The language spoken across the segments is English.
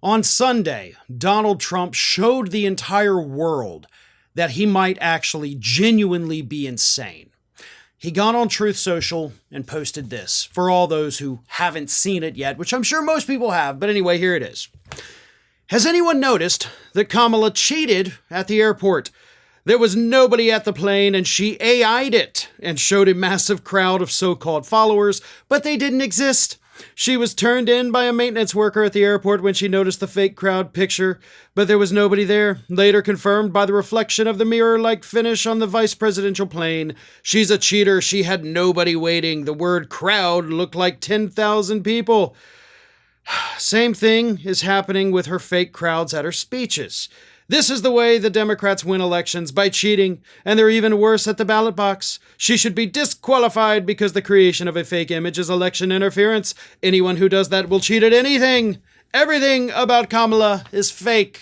On Sunday, Donald Trump showed the entire world that he might actually genuinely be insane. He got on Truth Social and posted this for all those who haven't seen it yet, which I'm sure most people have, but anyway, here it is. Has anyone noticed that Kamala cheated at the airport? There was nobody at the plane and she AI'd it and showed a massive crowd of so-called followers, but they didn't exist. She was turned in by a maintenance worker at the airport when she noticed the fake crowd picture, but there was nobody there. Later confirmed by the reflection of the mirror-like finish on the vice presidential plane. She's a cheater. She had nobody waiting. The word crowd looked like 10,000 people. Same thing is happening with her fake crowds at her speeches. This is the way the Democrats win elections, by cheating, and they're even worse at the ballot box. She should be disqualified because the creation of a fake image is election interference. Anyone who does that will cheat at anything. Everything about Kamala is fake.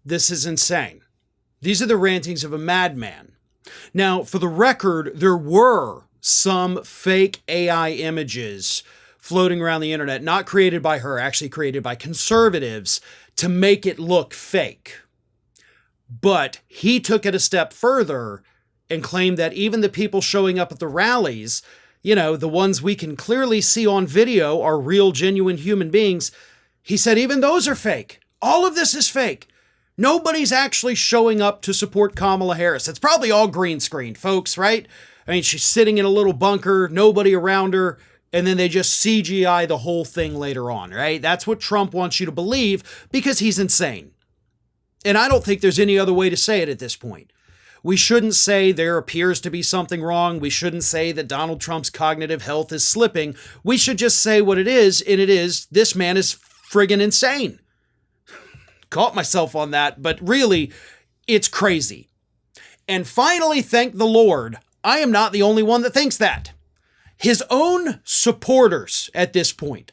This is insane. These are the rantings of a madman. Now, for the record, there were some fake AI images floating around the internet, not created by her, actually created by conservatives to make it look fake. But he took it a step further and claimed that even the people showing up at the rallies, you know, the ones we can clearly see on video are real, genuine human beings. He said even those are fake. All of this is fake. Nobody's actually showing up to support Kamala Harris. It's probably all green screen, folks, right? I mean, she's sitting in a little bunker, nobody around her, and then they just CGI the whole thing later on, right? That's what Trump wants you to believe because he's insane. And I don't think there's any other way to say it at this point. We shouldn't say there appears to be something wrong. We shouldn't say that Donald Trump's cognitive health is slipping. We should just say what it is, and it is, this man is friggin' insane. Caught myself on that, but really, it's crazy. And finally, thank the Lord, I am not the only one that thinks that. His own supporters at this point,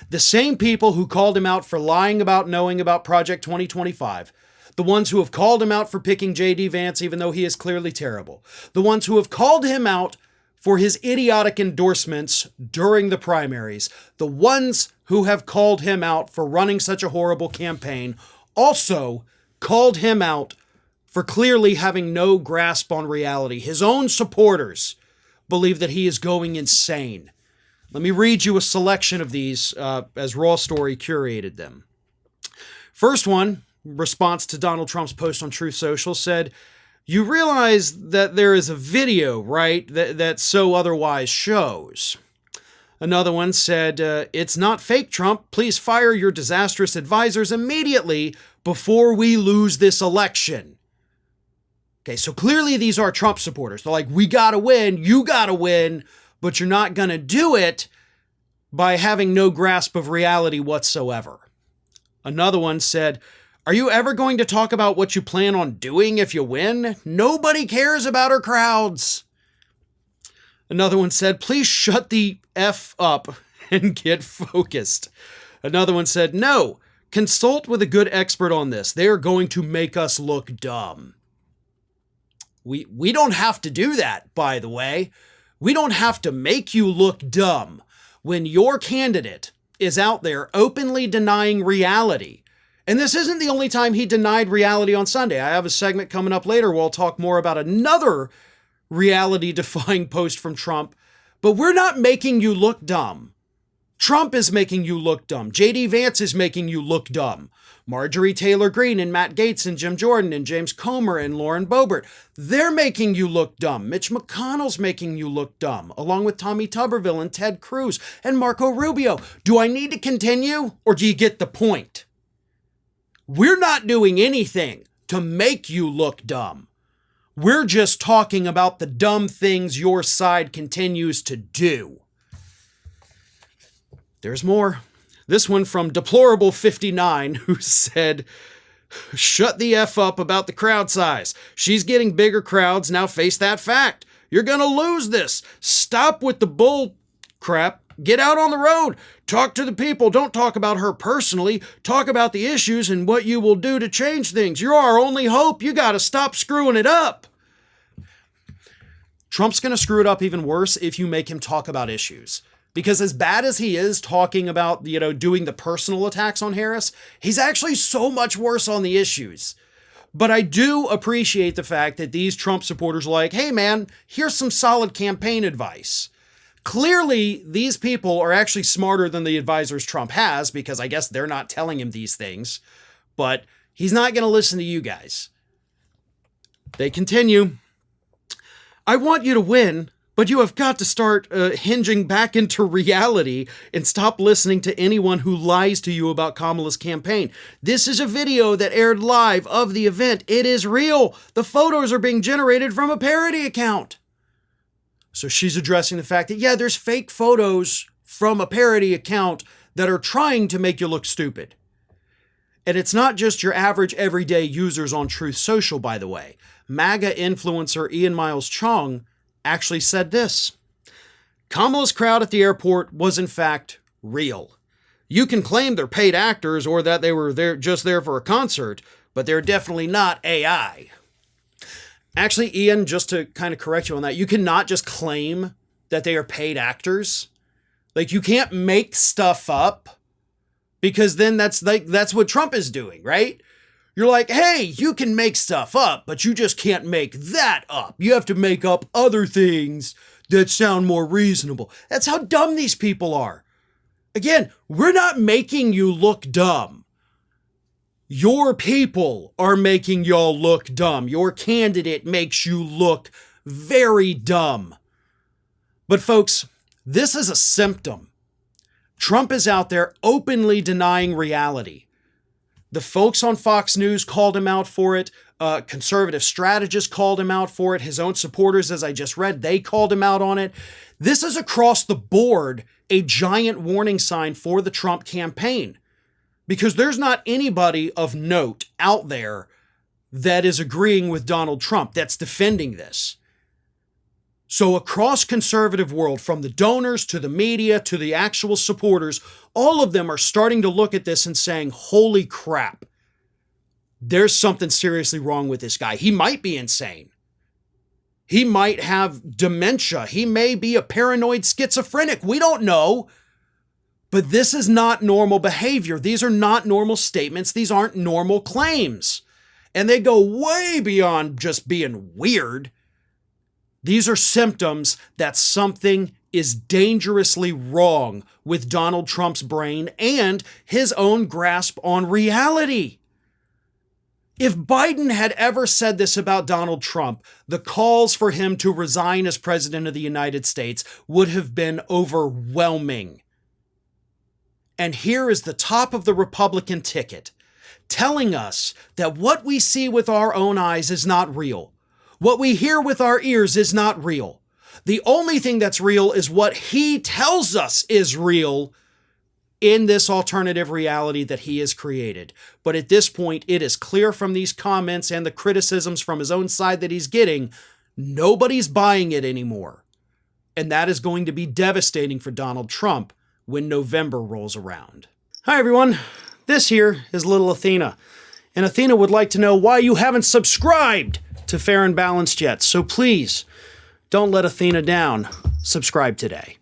the same people who called him out for lying about knowing about Project 2025, the ones who have called him out for picking J.D. Vance even though he is clearly terrible, the ones who have called him out for his idiotic endorsements during the primaries, the ones who have called him out for running such a horrible campaign, also called him out for clearly having no grasp on reality. His own supporters believe that he is going insane. Let me read you a selection of these as Raw Story curated them. First one, response to Donald Trump's post on Truth Social, said, "You realize that there is a video, right, that so otherwise shows." Another one said, "It's not fake, Trump. Please fire your disastrous advisors immediately before we lose this election." Okay, so clearly these are Trump supporters. They're like, we gotta win, you gotta win, but you're not gonna do it by having no grasp of reality whatsoever. Another one said, "Are you ever going to talk about what you plan on doing if you win? Nobody cares about our crowds." Another one said, "Please shut the F up and get focused." Another one said, "No, consult with a good expert on this. They are going to make us look dumb." We don't have to do that, by the way. We don't have to make you look dumb when your candidate is out there openly denying reality. And this isn't the only time he denied reality on Sunday. I have a segment coming up later where I'll talk more about another reality-defying post from Trump. But we're not making you look dumb. Trump is making you look dumb. J.D. Vance is making you look dumb. Marjorie Taylor Greene and Matt Gaetz and Jim Jordan and James Comer and Lauren Boebert, they're making you look dumb. Mitch McConnell's making you look dumb, along with Tommy Tuberville and Ted Cruz and Marco Rubio. Do I need to continue, or do you get the point? We're not doing anything to make you look dumb. We're just talking about the dumb things your side continues to do. There's more. This one from Deplorable59, who said, "Shut the F up about the crowd size. She's getting bigger crowds. Now face that fact. You're going to lose this. Stop with the bull crap. Get out on the road. Talk to the people. Don't talk about her personally. Talk about the issues and what you will do to change things. You're our only hope. You got to stop screwing it up." Trump's going to screw it up even worse if you make him talk about issues. Because as bad as he is talking about, doing the personal attacks on Harris, he's actually so much worse on the issues. But I do appreciate the fact that these Trump supporters are like, hey man, here's some solid campaign advice. Clearly, these people are actually smarter than the advisors Trump has, because I guess they're not telling him these things. But he's not going to listen to you guys. They continue. I want you to win, but you have got to start hinging back into reality and stop listening to anyone who lies to you about Kamala's campaign. This is a video that aired live of the event. It is real. The photos are being generated from a parody account. So she's addressing the fact that, yeah, there's fake photos from a parody account that are trying to make you look stupid. And it's not just your average everyday users on Truth Social, by the way. MAGA influencer Ian Miles Chong actually said this. Kamala's crowd at the airport was in fact real. You can claim they're paid actors or that they were just there for a concert, but they're definitely not AI. Actually, Ian, just to kind of correct you on that, you cannot just claim that they are paid actors. Like, you can't make stuff up, because then that's what Trump is doing, right? You're like, hey, you can make stuff up, but you just can't make that up. You have to make up other things that sound more reasonable. That's how dumb these people are. Again, we're not making you look dumb. Your people are making y'all look dumb. Your candidate makes you look very dumb. But folks, this is a symptom. Trump is out there openly denying reality. The folks on Fox News called him out for it. Conservative strategists called him out for it. His own supporters, as I just read, they called him out on it. This is across the board a giant warning sign for the Trump campaign. Because there's not anybody of note out there that is agreeing with Donald Trump, that's defending this. So across conservative world, from the donors to the media to the actual supporters, all of them are starting to look at this and saying, holy crap, there's something seriously wrong with this guy. He might be insane. He might have dementia. He may be a paranoid schizophrenic. We don't know. But this is not normal behavior. These are not normal statements. These aren't normal claims. And they go way beyond just being weird. These are symptoms that something is dangerously wrong with Donald Trump's brain and his own grasp on reality. If Biden had ever said this about Donald Trump, the calls for him to resign as president of the United States would have been overwhelming. And here is the top of the Republican ticket, telling us that what we see with our own eyes is not real. What we hear with our ears is not real. The only thing that's real is what he tells us is real in this alternative reality that he has created. But at this point, it is clear from these comments and the criticisms from his own side that he's getting, nobody's buying it anymore. And that is going to be devastating for Donald Trump when November rolls around. Hi everyone, this here is little Athena. And Athena would like to know why you haven't subscribed to Fair and Balanced yet. So please, don't let Athena down. Subscribe today.